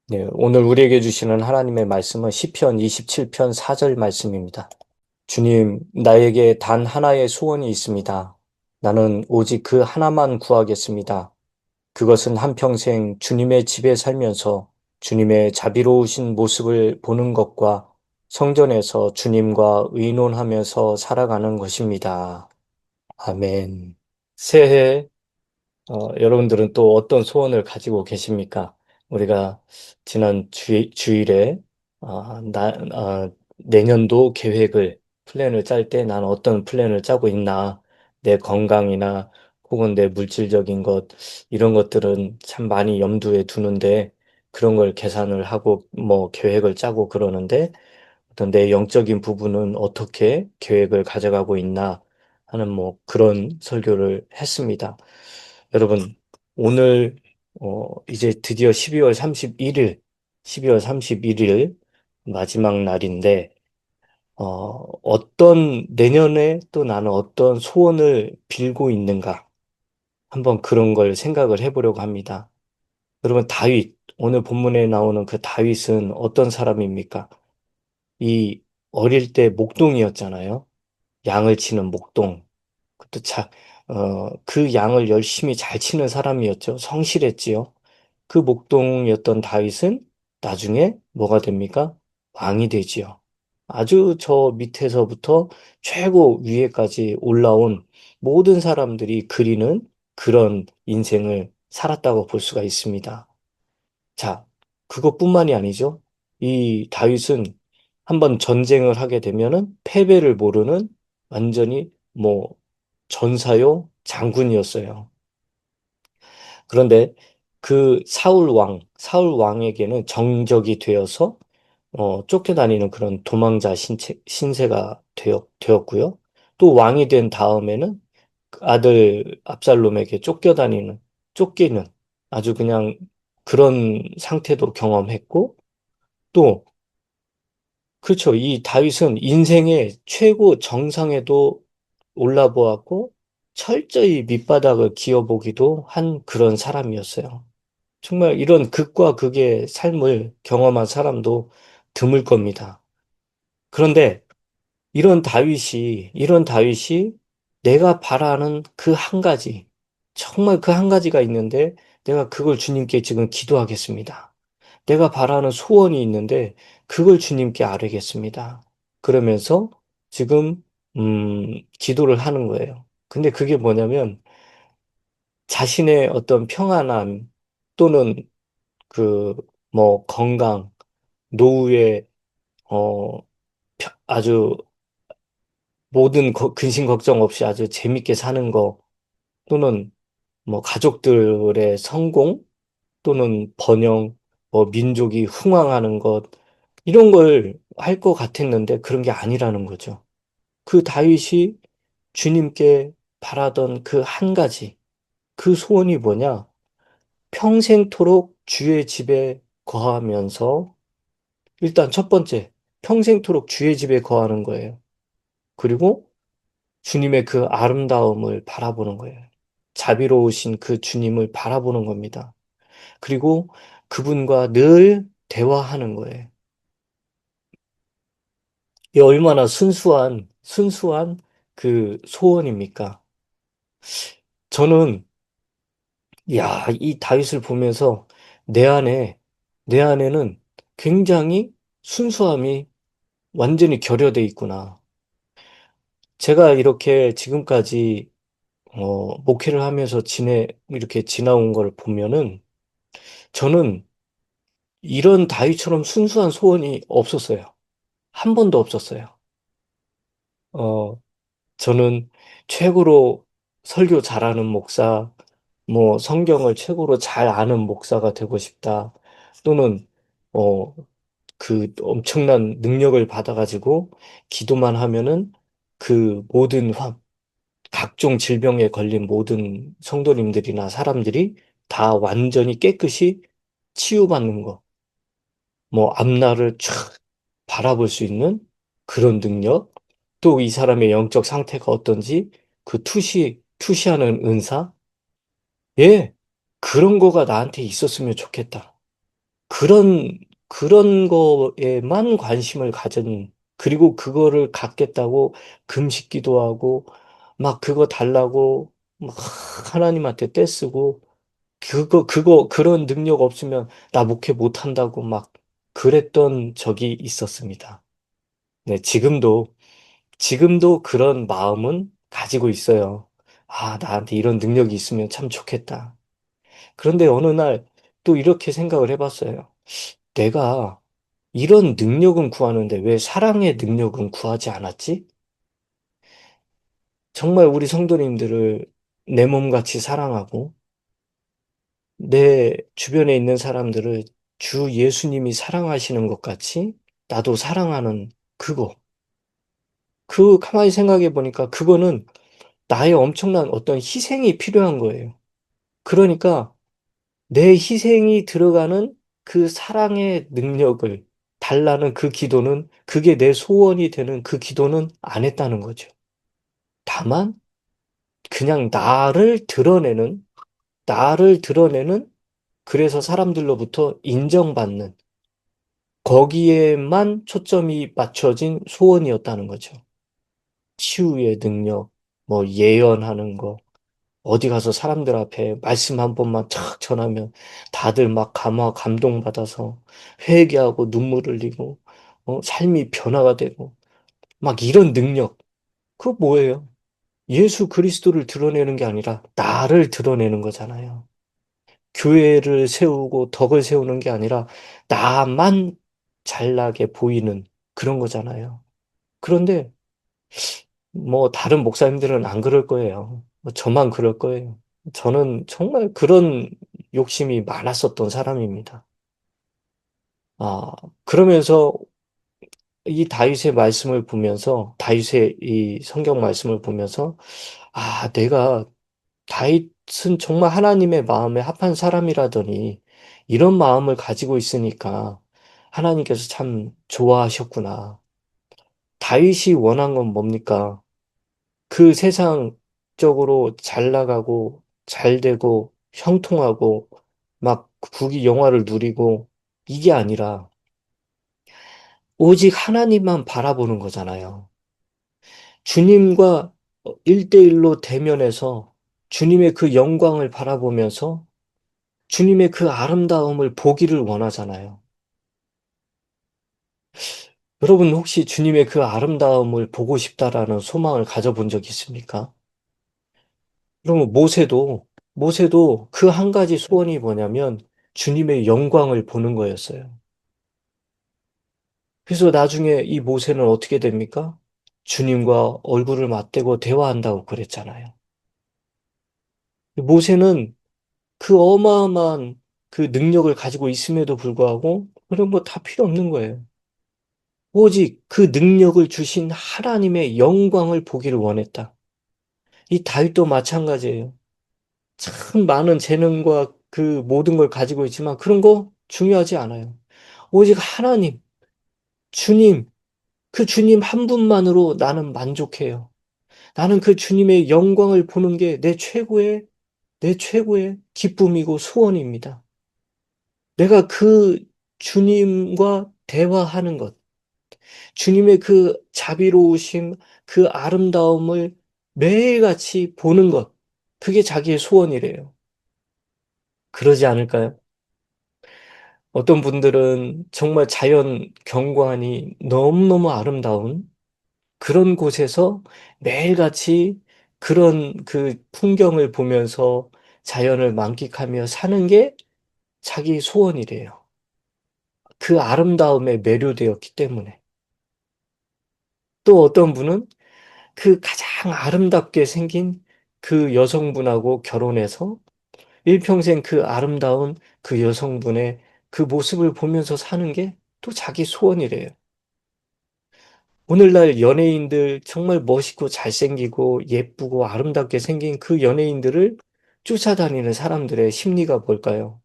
네, 오늘 우리에게 주시는 하나님의 말씀은 시편 27편 4절 말씀입니다. 주님, 나에게 단 하나의 소원이 있습니다. 나는 오직 그 하나만 구하겠습니다. 그것은 한평생 주님의 집에 살면서 주님의 자비로우신 모습을 보는 것과 성전에서 주님과 의논하면서 살아가는 것입니다. 아멘. 새해 여러분들은 또 어떤 소원을 가지고 계십니까? 우리가 지난 주일에 내년도 계획을, 플랜을 짤 때 난 어떤 플랜을 짜고 있나, 내 건강이나 혹은 내 물질적인 것, 이런 것들은 참 많이 염두에 두는데, 그런 걸 계산을 하고 뭐 계획을 짜고 그러는데, 어떤 내 영적인 부분은 어떻게 계획을 가져가고 있나 하는 뭐 그런 설교를 했습니다. 여러분, 오늘 이제 드디어 12월 31일 마지막 날인데 어떤 내년에 또 나는 어떤 소원을 빌고 있는가 한번 그런 걸 생각을 해보려고 합니다. 여러분, 다윗, 오늘 본문에 나오는 그 다윗은 어떤 사람입니까? 이 어릴 때 목동이었잖아요. 양을 치는 목동. 그것도 그 양을 열심히 잘 치는 사람이었죠. 성실했지요. 그 목동이었던 다윗은 나중에 뭐가 됩니까? 왕이 되지요. 아주 저 밑에서부터 최고 위에까지 올라온 모든 사람들이 그리는 그런 인생을 살았다고 볼 수가 있습니다. 자, 그것뿐만이 아니죠. 이 다윗은 한번 전쟁을 하게 되면은 패배를 모르는 완전히 뭐 전사요 장군이었어요. 그런데 그 사울 왕에게는 정적이 되어서 쫓겨다니는 그런 도망자 신세가 되었고요. 또 왕이 된 다음에는 그 아들 압살롬에게 쫓기는 아주 그냥 그런 상태도 경험했고, 또, 그렇죠. 이 다윗은 인생의 최고 정상에도 올라보았고, 철저히 밑바닥을 기어보기도 한 그런 사람이었어요. 정말 이런 극과 극의 삶을 경험한 사람도 드물 겁니다. 그런데 이런 다윗이 내가 바라는 그 한 가지, 정말 그 한 가지가 있는데 내가 그걸 주님께 지금 기도하겠습니다. 내가 바라는 소원이 있는데 그걸 주님께 아뢰겠습니다. 그러면서 지금 기도를 하는 거예요. 근데 그게 뭐냐면 자신의 어떤 평안함 또는 그 뭐 건강, 노후에 어 아주 모든 근심 걱정 없이 아주 재밌게 사는 거 또는 뭐 가족들의 성공 또는 번영, 뭐 민족이 흥왕하는 것 이런 걸 할 것 같았는데 그런 게 아니라는 거죠. 그 다윗이 주님께 바라던 그 한 가지, 그 소원이 뭐냐? 평생토록 주의 집에 거하면서 일단 첫 번째, 평생토록 주의 집에 거하는 거예요. 그리고 주님의 그 아름다움을 바라보는 거예요. 자비로우신 그 주님을 바라보는 겁니다. 그리고 그분과 늘 대화하는 거예요. 이 얼마나 순수한 그 소원입니까? 저는, 야, 이 다윗을 보면서 내 안에, 내 안에는 굉장히 순수함이 완전히 결여돼 있구나. 제가 이렇게 지금까지 목회를 하면서 이렇게 지나온 걸 보면은 저는 이런 다윗처럼 순수한 소원이 없었어요. 한 번도 없었어요. 어, 저는 최고로 설교 잘하는 목사, 뭐 성경을 최고로 잘 아는 목사가 되고 싶다. 또는 어, 그 엄청난 능력을 받아가지고 기도만 하면은 그 각종 질병에 걸린 모든 성도님들이나 사람들이 다 완전히 깨끗이 치유받는 거. 뭐 앞날을 쫙 바라볼 수 있는 그런 능력, 또 이 사람의 영적 상태가 어떤지 그 투시하는 은사, 예, 그런 거가 나한테 있었으면 좋겠다. 그런, 그런 거에만 관심을 가진, 그리고 그거를 갖겠다고 금식 기도하고, 막 그거 달라고, 막 하나님한테 떼쓰고, 그런 능력 없으면 나 목회 못 한다고 막 그랬던 적이 있었습니다. 네, 지금도 그런 마음은 가지고 있어요. 아, 나한테 이런 능력이 있으면 참 좋겠다. 그런데 어느 날 또 이렇게 생각을 해봤어요. 내가 이런 능력은 구하는데 왜 사랑의 능력은 구하지 않았지? 정말 우리 성도님들을 내 몸같이 사랑하고 내 주변에 있는 사람들을 주 예수님이 사랑하시는 것 같이 나도 사랑하는 그거. 가만히 생각해 보니까 그거는 나의 엄청난 어떤 희생이 필요한 거예요. 그러니까 내 희생이 들어가는 그 사랑의 능력을 달라는 그 기도는 그게 내 소원이 되는 그 기도는 안 했다는 거죠. 다만 그냥 나를 드러내는 그래서 사람들로부터 인정받는 거기에만 초점이 맞춰진 소원이었다는 거죠. 치유의 능력, 뭐 예언하는 거, 어디 가서 사람들 앞에 말씀 한 번만 탁 전하면 다들 막 감동받아서 회개하고 눈물 흘리고, 삶이 변화가 되고, 막 이런 능력. 그거 뭐예요? 예수 그리스도를 드러내는 게 아니라 나를 드러내는 거잖아요. 교회를 세우고 덕을 세우는 게 아니라 나만 잘나게 보이는 그런 거잖아요. 그런데 뭐 다른 목사님들은 안 그럴 거예요. 뭐 저만 그럴 거예요. 저는 정말 그런 욕심이 많았었던 사람입니다. 아, 그러면서 이 다윗의 말씀을 보면서 다윗의 이 성경 말씀을 보면서 아, 내가 다윗은 정말 하나님의 마음에 합한 사람이라더니 이런 마음을 가지고 있으니까 하나님께서 참 좋아하셨구나. 다윗이 원한 건 뭡니까? 그 세상적으로 잘 나가고 잘 되고 형통하고 막 부귀 영화를 누리고 이게 아니라 오직 하나님만 바라보는 거잖아요. 주님과 일대일로 대면해서 주님의 그 영광을 바라보면서 주님의 그 아름다움을 보기를 원하잖아요. 여러분 혹시 주님의 그 아름다움을 보고 싶다라는 소망을 가져본 적 있습니까? 그러면 모세도 그 한 가지 소원이 뭐냐면 주님의 영광을 보는 거였어요. 그래서 나중에 이 모세는 어떻게 됩니까? 주님과 얼굴을 맞대고 대화한다고 그랬잖아요. 모세는 그 어마어마한 그 능력을 가지고 있음에도 불구하고 그런 거 다 필요 없는 거예요. 오직 그 능력을 주신 하나님의 영광을 보기를 원했다. 이 다윗도 마찬가지예요. 참 많은 재능과 그 모든 걸 가지고 있지만 그런 거 중요하지 않아요. 오직 하나님, 주님, 그 주님 한 분만으로 나는 만족해요. 나는 그 주님의 영광을 보는 게 내 최고의 기쁨이고 소원입니다. 내가 그 주님과 대화하는 것, 주님의 그 자비로우심, 그 아름다움을 매일같이 보는 것, 그게 자기의 소원이래요. 그러지 않을까요? 어떤 분들은 정말 자연 경관이 너무너무 아름다운 그런 곳에서 매일같이 그런 그 풍경을 보면서 자연을 만끽하며 사는 게 자기 소원이래요. 그 아름다움에 매료되었기 때문에. 또 어떤 분은 그 가장 아름답게 생긴 그 여성분하고 결혼해서 일평생 그 아름다운 그 여성분의 그 모습을 보면서 사는 게 또 자기 소원이래요. 오늘날 연예인들 정말 멋있고 잘생기고 예쁘고 아름답게 생긴 그 연예인들을 쫓아다니는 사람들의 심리가 뭘까요?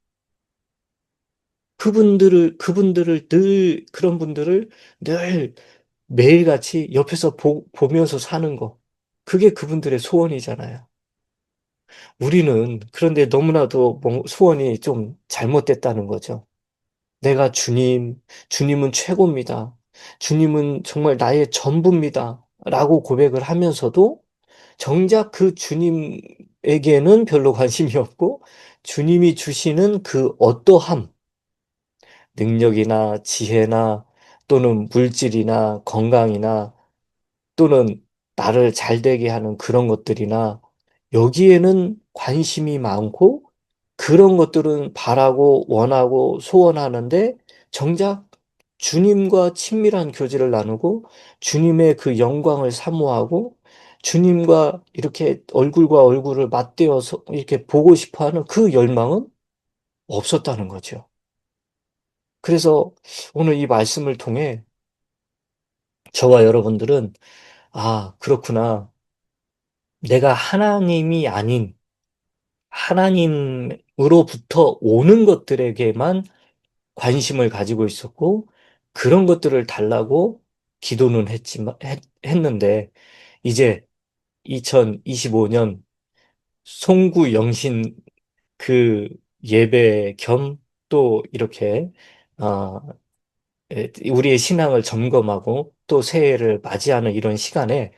그런 분들을 늘 매일같이 옆에서 보면서 사는 거. 그게 그분들의 소원이잖아요. 우리는 그런데 너무나도 소원이 좀 잘못됐다는 거죠. 내가 주님은 최고입니다. 주님은 정말 나의 전부입니다. 라고 고백을 하면서도 정작 그 주님에게는 별로 관심이 없고 주님이 주시는 그 어떠함, 능력이나 지혜나 또는 물질이나 건강이나 또는 나를 잘 되게 하는 그런 것들이나 여기에는 관심이 많고 그런 것들은 바라고 원하고 소원하는데 정작 주님과 친밀한 교제를 나누고 주님의 그 영광을 사모하고 주님과 이렇게 얼굴과 얼굴을 맞대어서 이렇게 보고 싶어 하는 그 열망은 없었다는 거죠. 그래서 오늘 이 말씀을 통해 저와 여러분들은 아, 그렇구나. 내가 하나님이 아닌 하나님으로부터 오는 것들에게만 관심을 가지고 있었고, 그런 것들을 달라고 기도는 했는데, 이제 2025년 송구 영신 그 예배 겸 또 이렇게, 아, 우리의 신앙을 점검하고 또 새해를 맞이하는 이런 시간에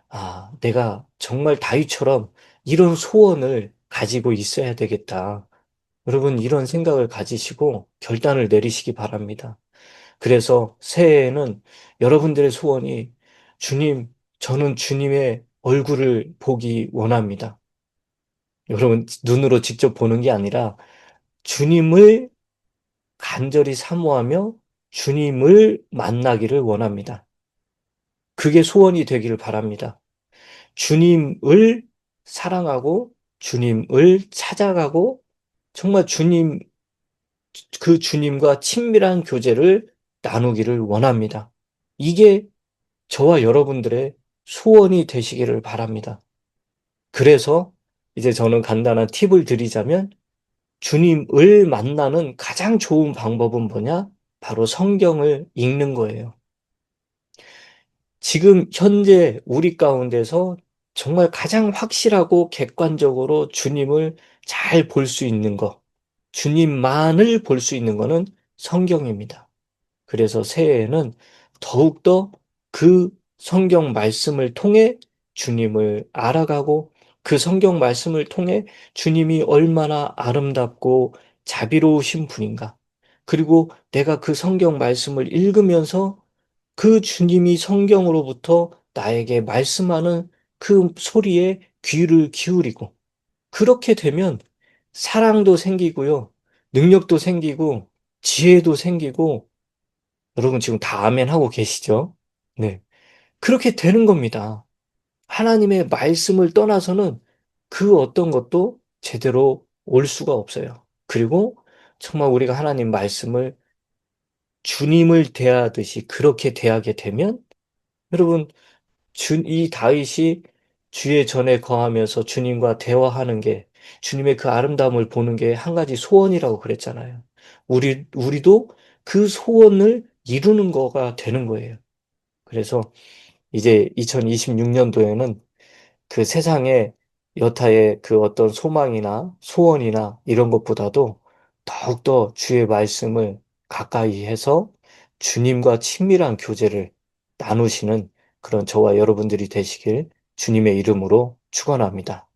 아, 내가 정말 다윗처럼 이런 소원을 가지고 있어야 되겠다. 여러분, 이런 생각을 가지시고 결단을 내리시기 바랍니다. 그래서 새해에는 여러분들의 소원이 주님, 저는 주님의 얼굴을 보기 원합니다. 여러분, 눈으로 직접 보는 게 아니라 주님을 간절히 사모하며 주님을 만나기를 원합니다. 그게 소원이 되기를 바랍니다. 주님을 사랑하고 주님을 찾아가고 정말 그 주님과 친밀한 교제를 나누기를 원합니다. 이게 저와 여러분들의 소원이 되시기를 바랍니다. 그래서 이제 저는 간단한 팁을 드리자면 주님을 만나는 가장 좋은 방법은 뭐냐? 바로 성경을 읽는 거예요. 지금 현재 우리 가운데서 정말 가장 확실하고 객관적으로 주님을 잘 볼 수 있는 것, 주님만을 볼 수 있는 것은 성경입니다. 그래서 새해에는 더욱더 그 성경 말씀을 통해 주님을 알아가고 그 성경 말씀을 통해 주님이 얼마나 아름답고 자비로우신 분인가. 그리고 내가 그 성경 말씀을 읽으면서 그 주님이 성경으로부터 나에게 말씀하는 그 소리에 귀를 기울이고 그렇게 되면 사랑도 생기고요. 능력도 생기고 지혜도 생기고 여러분 지금 다 아멘 하고 계시죠? 네. 그렇게 되는 겁니다. 하나님의 말씀을 떠나서는 그 어떤 것도 제대로 올 수가 없어요. 그리고 정말 우리가 하나님 말씀을 주님을 대하듯이 그렇게 대하게 되면 여러분 이 다윗이 주의 전에 거하면서 주님과 대화하는 게 주님의 그 아름다움을 보는 게 한 가지 소원이라고 그랬잖아요. 우리도 그 소원을 이루는 거가 되는 거예요. 그래서 이제 2026년도에는 그 세상에 여타의 그 어떤 소망이나 소원이나 이런 것보다도 더욱더 주의 말씀을 가까이 해서 주님과 친밀한 교제를 나누시는 그런 저와 여러분들이 되시길 주님의 이름으로 축원합니다.